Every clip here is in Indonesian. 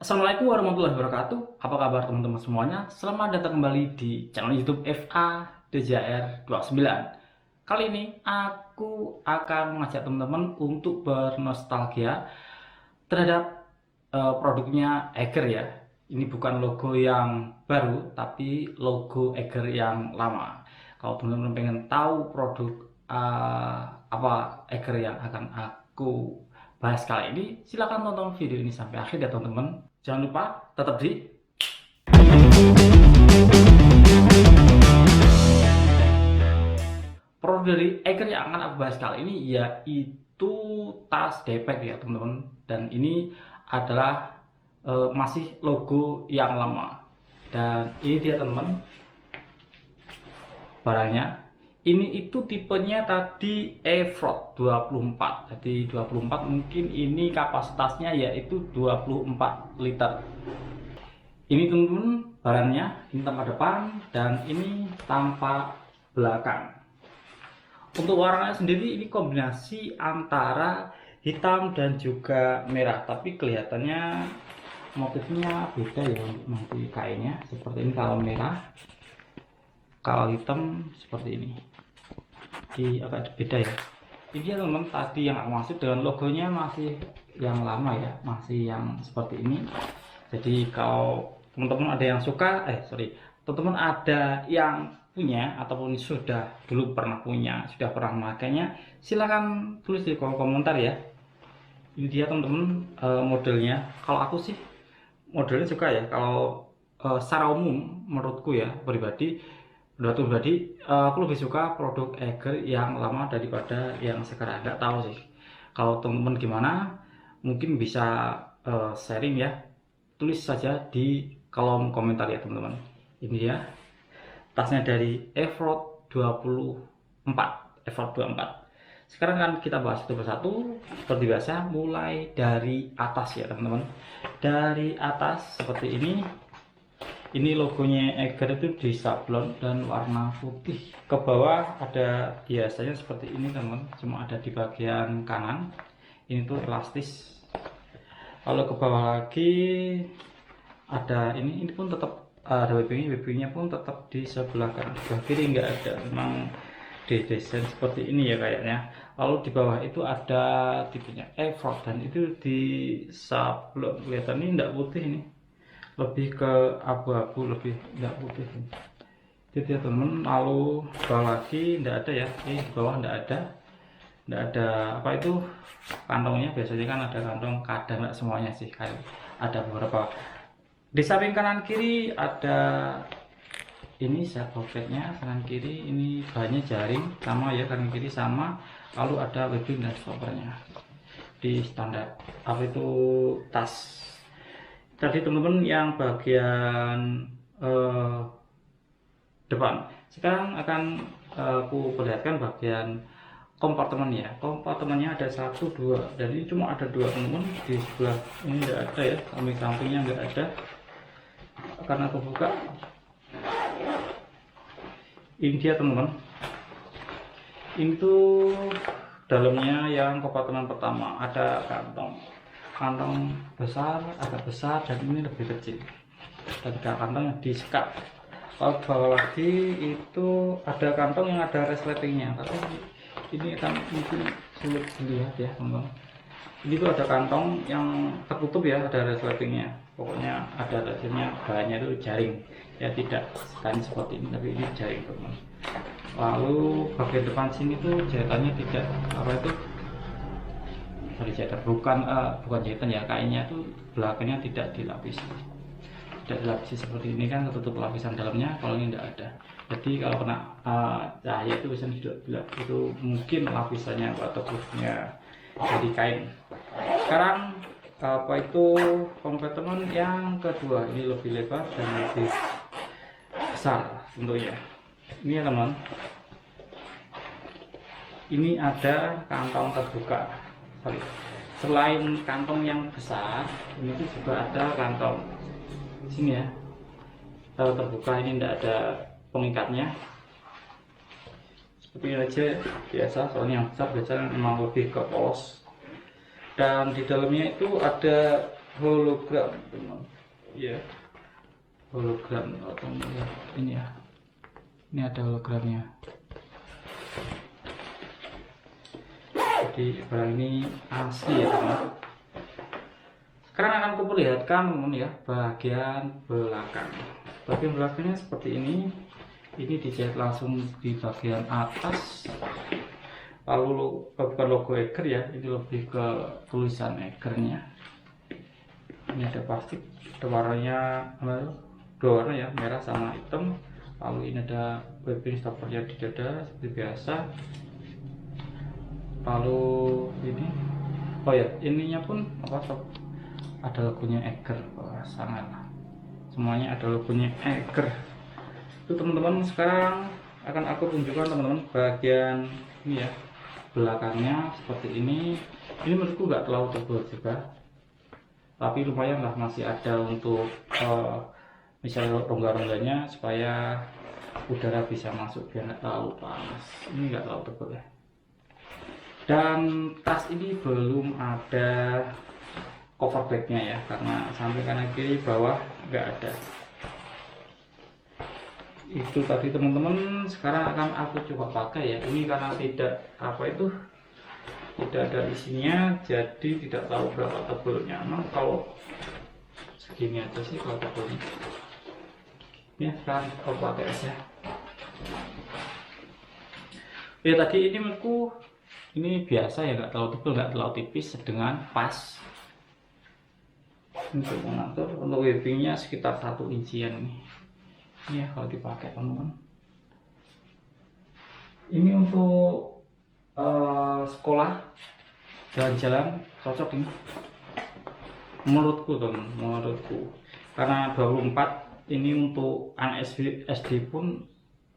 Assalamualaikum warahmatullahi wabarakatuh. Apa kabar teman-teman semuanya? Selamat datang kembali di channel YouTube FA DJR 29. Kali ini aku akan mengajak teman-teman untuk bernostalgia terhadap produknya Eiger ya. Ini bukan logo yang baru, tapi logo Eiger yang lama. Kalau teman-teman pengen tahu produk apa Eiger yang akan aku bahas kali ini, silahkan tonton video ini sampai akhir ya teman-teman. Jangan lupa tetap di produk dari Eiger yang akan aku bahas kali ini, yaitu tas depek ya teman-teman. Dan ini adalah masih logo yang lama. Dan ini dia teman-teman barangnya. Ini itu tipenya tadi Efrod 24. Jadi 24 mungkin ini kapasitasnya yaitu 24 liter. Ini teman-teman barangnya, ini tampak depan dan ini tampak belakang. Untuk warnanya sendiri ini kombinasi antara hitam dan juga merah, tapi kelihatannya motifnya beda ya. Nanti kainnya seperti ini kalau merah, kalau hitam seperti ini. Di agak beda ya. Ini ya teman-teman, tadi yang aku maksud dengan logonya masih yang lama ya, masih yang seperti ini. Jadi kalau teman-teman ada yang suka, teman-teman ada yang punya ataupun sudah dulu pernah punya, sudah pernah memakainya, silahkan tulis di kolom komentar ya. Ini dia teman-teman modelnya. Kalau aku sih modelnya suka ya. Kalau secara umum menurutku ya pribadi, aku lebih suka produk Eiger yang lama daripada yang sekarang. Nggak tahu sih kalau teman-teman gimana, mungkin bisa sharing ya, tulis saja di kolom komentar ya teman-teman. Ini dia tasnya dari Efrod 24. Sekarang kan kita bahas satu persatu seperti biasa, mulai dari atas ya teman-teman. Dari atas seperti ini. Ini logonya Eiger itu di sablon dan warna putih. Ke bawah ada biasanya seperti ini teman, cuma ada di bagian kanan. Ini tuh elastis. Kalau ke bawah lagi ada ini pun tetap ada WP-nya pun tetap di sebelah kanan. Sebelah kiri nggak ada, memang didesain seperti ini ya kayaknya. Lalu di bawah itu ada tipenya Efrod dan itu di sablon. Kelihatan ini enggak putih ini, lebih ke abu-abu, lebih enggak putih. Jadi ya teman, lalu bawah lagi enggak ada ya. Ini di bawah enggak ada apa itu kantongnya. Biasanya kan ada kantong, kadang enggak semuanya sih, kayak ada beberapa. Di samping kanan kiri ada ini set pocketnya, kanan kiri ini bahannya jaring sama ya, kanan kiri sama. Lalu ada webbing dan stoppernya di standar apa itu tas. Tadi teman-teman yang bagian depan. Sekarang akan aku perlihatkan bagian kompartemennya. Kompartemennya ada 1, 2 dan ini cuma ada 2 teman-teman. Di sebelah ini enggak ada ya, samping-sampingnya enggak ada. Karena aku buka, ini dia teman-teman. Ini tuh dalamnya yang kompartemen pertama ada kantong besar, agak besar, dan ini lebih kecil. Dan kantong yang disekat. Kalau bawah lagi itu ada kantong yang ada resletingnya, tapi ini akan mungkin sulit dilihat ya teman-teman. Ini tuh ada kantong yang tertutup ya, ada resletingnya. Pokoknya ada resletingnya, bahannya itu jaring ya, tidak sekali seperti ini, tapi ini jaring teman. Lalu bagian depan sini tuh jahitannya tidak apa itu dari jahitan, bukan jahitan ya, kainnya tuh belakangnya tidak dilapisi seperti ini kan, tertutup lapisan dalamnya. Kalau ini tidak ada, jadi kalau kena cahaya itu bisa tidak, itu mungkin lapisannya atau plusnya dari kain. Sekarang apa itu kompartemen yang kedua, ini lebih lebar dan lebih besar tentunya. Ini ya teman, ini ada kantong terbuka. Selain kantong yang besar, ini tuh juga ada kantong sini ya, terbuka. Ini tidak ada pengikatnya, seperti ini aja biasa. Soalnya yang besar biasanya memang lebih ke polos. Dan di dalamnya itu ada hologram teman ya, hologram atau ya, ini ya, ini ada hologramnya. Jadi barang ini asli ya teman. Sekarang akan kuperlihatkan teman ya bagian belakang. Bagian belakangnya seperti ini dijahit langsung di bagian atas. Lalu bukan logo Eiger ya, ini lebih ke tulisan Eigernya. Ini ada plastik, ada warnanya dua warna ya, merah sama hitam. Lalu ini ada webbing stoppernya di dada seperti biasa. Lalu ini, oh ya, ininya pun apa sob, ada logonya Eiger. Sangat semuanya ada logonya Eiger. Itu teman-teman, sekarang akan aku tunjukkan teman-teman bagian ini ya, belakangnya seperti ini menurutku nggak terlalu tebal juga, tapi lumayan lah, masih ada untuk misalnya rongga-rongganya supaya udara bisa masuk biar nggak terlalu panas. Ini nggak terlalu tebal ya. Dan tas ini belum ada cover bagnya ya, karena samping kanan kiri bawah nggak ada. Itu tadi teman-teman. Sekarang akan aku coba pakai ya, ini karena tidak tidak ada isinya, jadi tidak tahu berapa tebalnya. Nah, kalau segini aja sih kalau tebalnya ya. Sekarang aku pakai aja ya. Tadi ini menurutku ini biasa ya, nggak terlalu tebal, nggak terlalu tipis, dengan pas untuk mengatur. Untuk webbingnya sekitar 1 incian nih. Ini ya kalau dipakai teman-teman. Ini untuk sekolah, jalan-jalan cocok ini menurutku teman, menurutku. Karena 24 ini untuk anak SD pun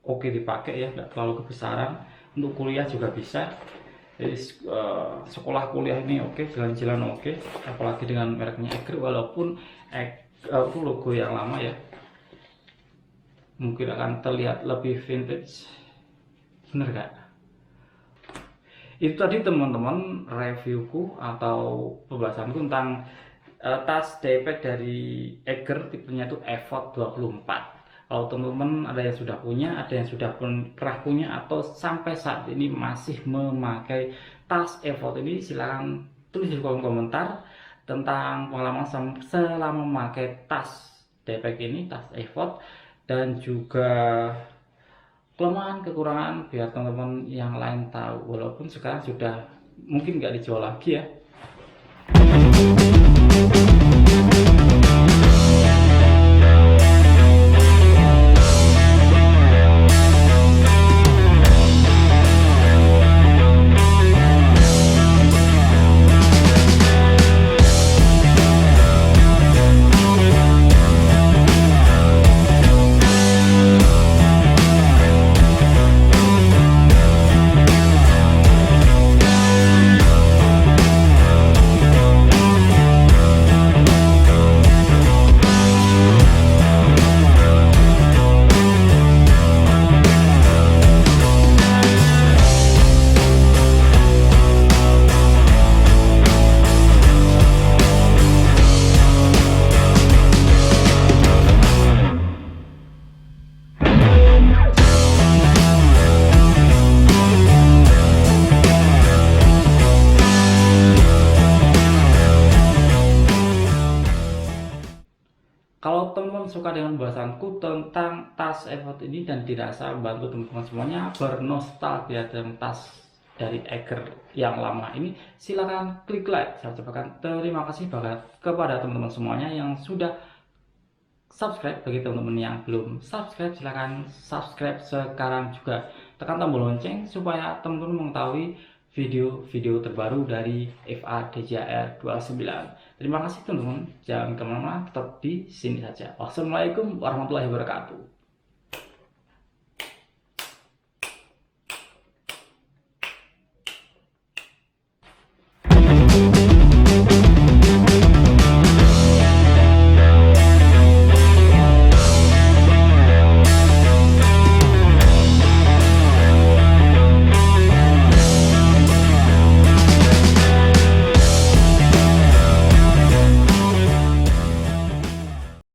oke dipakai ya, nggak terlalu kebesaran. Untuk kuliah juga bisa. Jadi sekolah kuliah ini oke, jalan-jalan oke, apalagi dengan mereknya Eiger, walaupun itu logo yang lama ya, mungkin akan terlihat lebih vintage, bener gak? Itu tadi teman-teman reviewku atau pembahasanku tentang tas daypack dari Eiger, tipenya itu Effort 24. Kalau teman-teman ada yang sudah punya, ada yang sudah pernah punya, atau sampai saat ini masih memakai tas Effort ini, silahkan tulis di kolom komentar tentang pengalaman selama memakai tas daypack ini, tas Effort, dan juga kelemahan kekurangan biar teman-teman yang lain tahu, walaupun sekarang sudah mungkin nggak dijual lagi ya. Kalau teman-teman suka dengan bahasanku tentang tas Effort ini dan dirasa membantu teman-teman semuanya bernostalgia dengan tas dari Eiger yang lama ini, silahkan klik like. Saya ucapkan terima kasih banget kepada teman-teman semuanya yang sudah subscribe. Bagi teman-teman yang belum subscribe, silahkan subscribe sekarang juga. Tekan tombol lonceng supaya teman-teman mengetahui video-video terbaru dari FA DJR 29. Terima kasih teman-teman, jangan kemana-mana, tetap di sini saja. Wassalamualaikum warahmatullahi wabarakatuh.